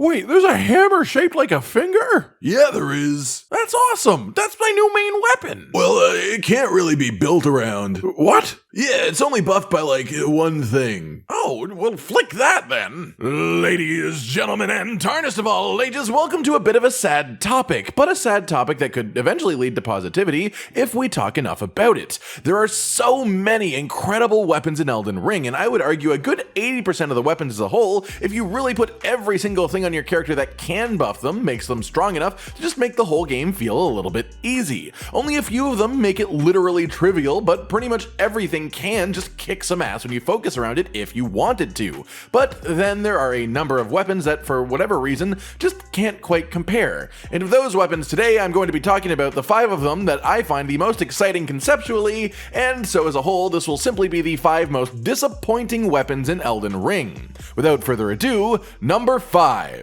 Wait, there's a hammer shaped like a finger? Yeah, there is. That's awesome! That's my new main weapon! Well, it can't really be built around. What? Yeah, it's only buffed by, like, one thing. Oh, well, flick that then. Ladies, gentlemen, and Tarnished of all ages, welcome to a bit of a sad topic, but a sad topic that could eventually lead to positivity if we talk enough about it. There are so many incredible weapons in Elden Ring, and I would argue a good 80% of the weapons as a whole, if you really put every single thing on your character that can buff them, makes them strong enough to just make the whole game feel a little bit easy. Only a few of them make it literally trivial, but pretty much everything can just kick some ass when you focus around it if you wanted to. But then there are a number of weapons that, for whatever reason, just can't quite compare. And of those weapons today, I'm going to be talking about the 5 of them that I find the most exciting conceptually, and so as a whole, this will simply be the 5 most disappointing weapons in Elden Ring. Without further ado, number 5.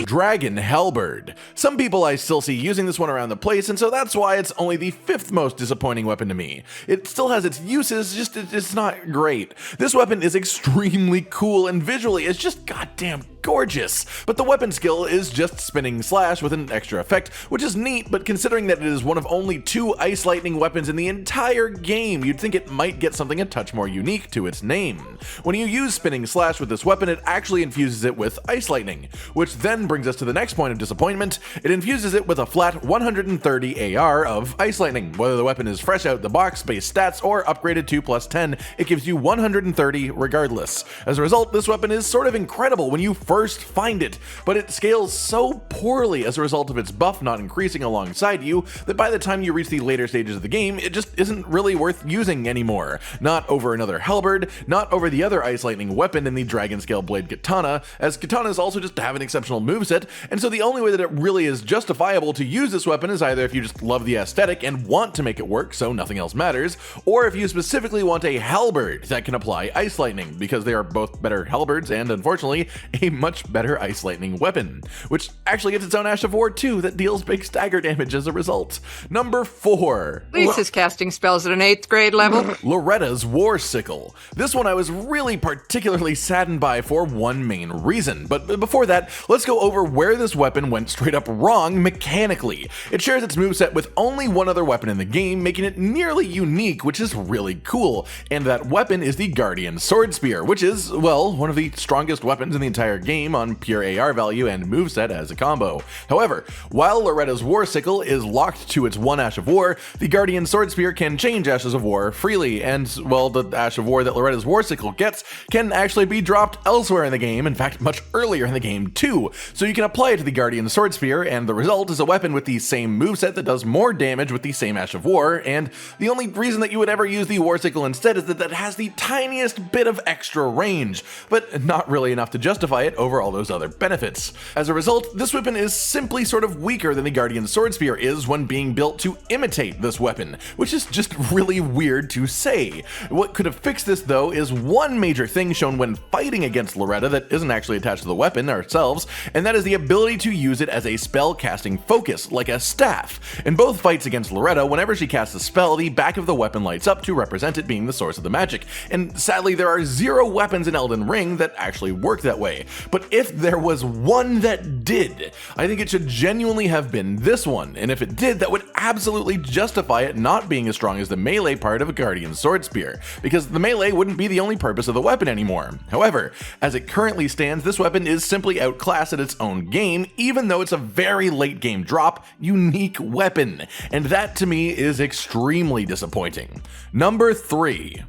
Dragon Halberd. Some people I still see using this one around the place, and so that's why it's only the 5th most disappointing weapon to me. It still has its uses, just it's not great. This weapon is extremely cool, and visually it's just goddamn gorgeous, but the weapon skill is just spinning slash with an extra effect, which is neat, but considering that it is one of only 2 ice lightning weapons in the entire game, you'd think it might get something a touch more unique to its name. When you use spinning slash with this weapon, it actually infuses it with ice lightning, which then brings us to the next point of disappointment. It infuses it with a flat 130 AR of ice lightning. Whether the weapon is fresh out the box, base stats, or upgraded to +10, it gives you 130 regardless. As a result, this weapon is sort of incredible when you first find it, but it scales so poorly as a result of its buff not increasing alongside you that by the time you reach the later stages of the game, it just isn't really worth using anymore. Not over another halberd, not over the other ice lightning weapon in the dragon scale blade katana, as katanas also just have an exceptional moveset, and so the only way that it really is justifiable to use this weapon is either if you just love the aesthetic and want to make it work so nothing else matters, or if you specifically want a halberd that can apply ice lightning, because they are both better halberds and unfortunately a much better ice lightning weapon, which actually gets its own Ash of War too that deals big stagger damage as a result. Number 4. Lisa's casting spells at an 8th grade level. LORETTA'S War Sickle. This one I was really particularly saddened by for one main reason, but before that, let's go over where this weapon went straight up wrong mechanically. It shares its moveset with only one other weapon in the game, making it nearly unique, which is really cool, and that weapon is the Guardian Sword Spear, which is, well, one of the strongest weapons in the entire game on pure AR value and moveset as a combo. However, while LORETTA'S War Sickle is locked to its 1 Ash of War, the Guardian Sword Spear can change Ashes of War freely, and, well, the Ash of War that LORETTA'S War Sickle gets can actually be dropped elsewhere in the game, in fact much earlier in the game too, so you can apply it to the Guardian Sword Spear, and the result is a weapon with the same moveset that does more damage with the same Ash of War, and the only reason that you would ever use the War Sickle instead is that it has the tiniest bit of extra range, but not really enough to justify it over all those other benefits. As a result, this weapon is simply sort of weaker than the Guardian Sword Spear is when being built to imitate this weapon, which is just really weird to say. What could have fixed this though is one major thing shown when fighting against Loretta that isn't actually attached to the weapon ourselves, and that is the ability to use it as a spell casting focus, like a staff. In both fights against Loretta, whenever she casts a spell, the back of the weapon lights up to represent it being the source of the magic, and sadly there are 0 weapons in Elden Ring that actually work that way. But if there was one that did, I think it should genuinely have been this one, and if it did, that would absolutely justify it not being as strong as the melee part of a Guardian Sword Spear, because the melee wouldn't be the only purpose of the weapon anymore. However, as it currently stands, this weapon is simply outclassed at its own game, even though it's a very late game drop, unique weapon, and that to me is extremely disappointing. Number 3.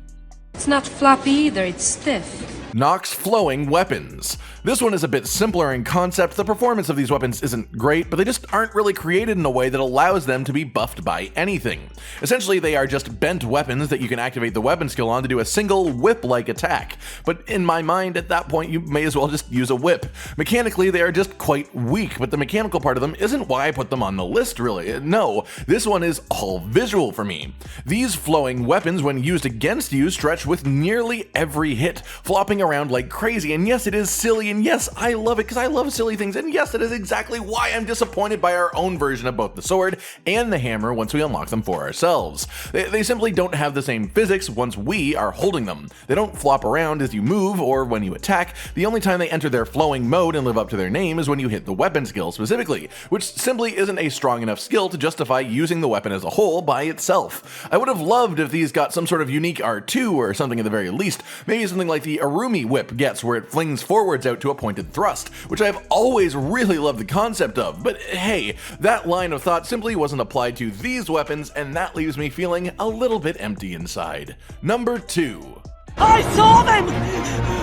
It's not floppy either, it's stiff. Nox Flowing weapons. This one is a bit simpler in concept. The performance of these weapons isn't great, but they just aren't really created in a way that allows them to be buffed by anything. Essentially, they are just bent weapons that you can activate the weapon skill on to do a single whip-like attack. But in my mind, at that point, you may as well just use a whip. Mechanically, they are just quite weak, but the mechanical part of them isn't why I put them on the list, really. No, this one is all visual for me. These flowing weapons, when used against you, stretch with nearly every hit, flopping around like crazy, and yes, it is silly, and yes, I love it because I love silly things, and yes, that is exactly why I'm disappointed by our own version of both the sword and the hammer once we unlock them for ourselves. They simply don't have the same physics once we are holding them. They don't flop around as you move or when you attack. The only time they enter their flowing mode and live up to their name is when you hit the weapon skill specifically, which simply isn't a strong enough skill to justify using the weapon as a whole by itself. I would have loved if these got some sort of unique R2 or something at the very least, maybe something like the Arumi whip gets where it flings forwards out to a pointed thrust, which I've always really loved the concept of, but hey, that line of thought simply wasn't applied to these weapons, and that leaves me feeling a little bit empty inside. Number 2. I saw them!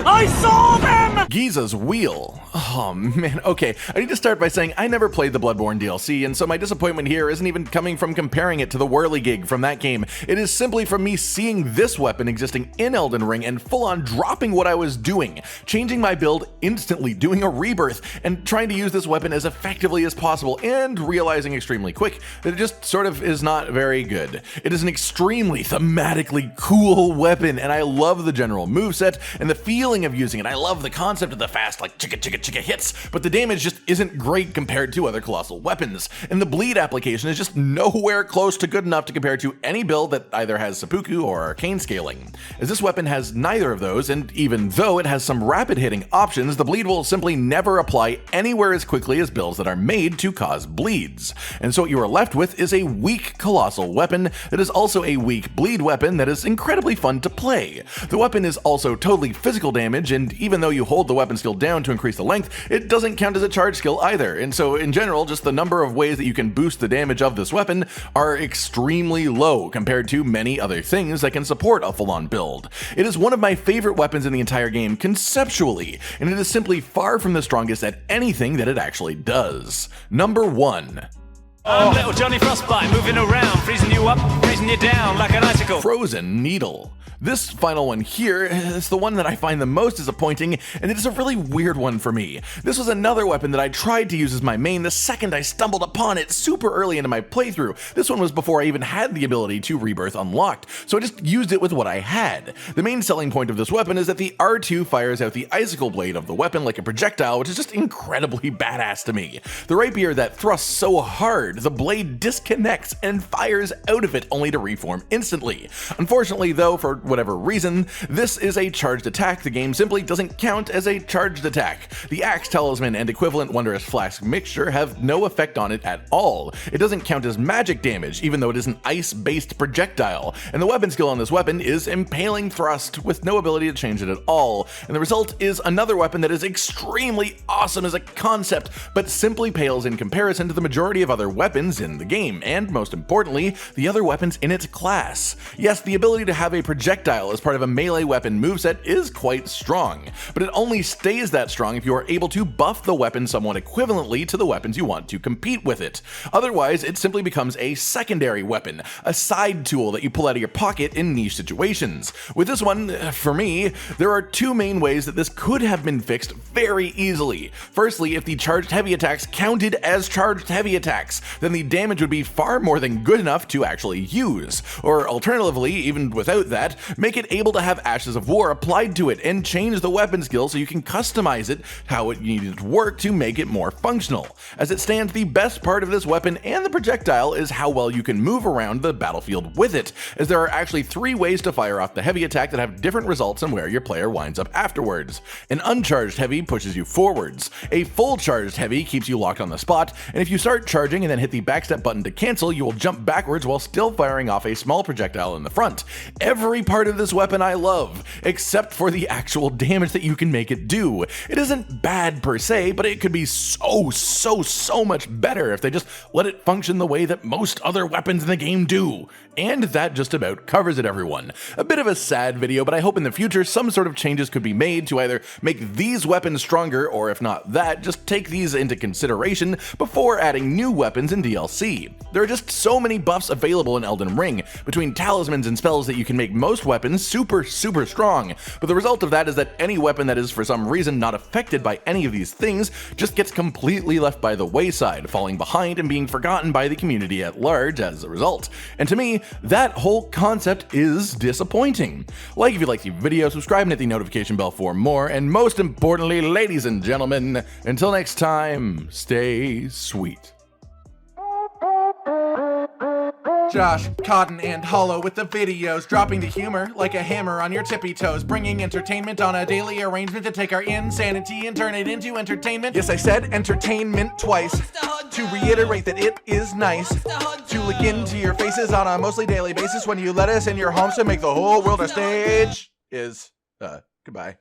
I saw them! Ghiza's wheel. Oh man, okay, I need to start by saying I never played the Bloodborne DLC, and so my disappointment here isn't even coming from comparing it to the whirligig from that game. It is simply from me seeing this weapon existing in Elden Ring and full on dropping what I was doing, changing my build instantly, doing a rebirth, and trying to use this weapon as effectively as possible, and realizing extremely quick that it just sort of is not very good. It is an extremely thematically cool weapon, and I love the general moveset and the feeling of using it. I love the concept of the fast, like chicka hits, but the damage just isn't great compared to other colossal weapons, and the bleed application is just nowhere close to good enough to compare to any build that either has seppuku or arcane scaling, as this weapon has neither of those, and even though it has some rapid hitting options, the bleed will simply never apply anywhere as quickly as builds that are made to cause bleeds. And so what you are left with is a weak colossal weapon that is also a weak bleed weapon that is incredibly fun to play. The weapon is also totally physical damage, and even though you hold the weapon skill down to increase the length, it doesn't count as a charge skill either, and so in general, just the number of ways that you can boost the damage of this weapon are extremely low compared to many other things that can support a full-on build. It is one of my favorite weapons in the entire game conceptually, and it is simply far from the strongest at anything that it actually does. Number 1. I'm little Johnny Frostbite, moving around, freezing you up, freezing you down like an icicle. Frozen Needle. This final one here is the one that I find the most disappointing, and it is a really weird one for me. This was another weapon that I tried to use as my main the second I stumbled upon it super early into my playthrough. This one was before I even had the ability to rebirth unlocked, so I just used it with what I had. The main selling point of this weapon is that the R2 fires out the icicle blade of the weapon like a projectile, which is just incredibly badass to me. The rapier that thrusts so hard, the blade disconnects and fires out of it only to reform instantly. Unfortunately though, for whatever reason, this is a charged attack. The game simply doesn't count as a charged attack. The Axe Talisman and equivalent Wondrous Flask mixture have no effect on it at all. It doesn't count as magic damage, even though it is an ice-based projectile, and the weapon skill on this weapon is Impaling Thrust, with no ability to change it at all, and the result is another weapon that is extremely awesome as a concept, but simply pales in comparison to the majority of other weapons in the game, and most importantly, the other weapons in its class. Yes, the ability to have a projectile as part of a melee weapon moveset is quite strong, but it only stays that strong if you are able to buff the weapon somewhat equivalently to the weapons you want to compete with it. Otherwise, it simply becomes a secondary weapon, a side tool that you pull out of your pocket in niche situations. With this one, for me, there are two main ways that this could have been fixed very easily. Firstly, if the charged heavy attacks counted as charged heavy attacks, then the damage would be far more than good enough to actually use. Or alternatively, even without that, make it able to have Ashes of War applied to it and change the weapon skill so you can customize it how it needed to work to make it more functional. As it stands, the best part of this weapon and the projectile is how well you can move around the battlefield with it, as there are actually 3 ways to fire off the heavy attack that have different results on where your player winds up afterwards. An uncharged heavy pushes you forwards, a full charged heavy keeps you locked on the spot, and if you start charging and then hit the backstep button to cancel, you will jump backwards while still firing off a small projectile in the front. Every part of this weapon I love, except for the actual damage that you can make it do. It isn't bad per se, but it could be so much better if they just let it function the way that most other weapons in the game do. And that just about covers it, everyone. A bit of a sad video, but I hope in the future some sort of changes could be made to either make these weapons stronger, or if not that, just take these into consideration before adding new weapons in DLC. There are just so many buffs available in Elden Ring, between talismans and spells that you can make most most weapons super strong, but the result of that is that any weapon that is for some reason not affected by any of these things just gets completely left by the wayside, falling behind and being forgotten by the community at large as a result. And to me, that whole concept is disappointing. Like if you like the video, subscribe and hit the notification bell for more, and most importantly, ladies and gentlemen, until next time, stay sweet. Josh, Cotton, and Hollow with the videos, dropping the humor like a hammer on your tippy toes, bringing entertainment on a daily arrangement to take our insanity and turn it into entertainment. Yes, I said entertainment twice, to reiterate that it is nice to look into your faces on a mostly daily basis when you let us in your homes to make the whole world a stage. Goodbye.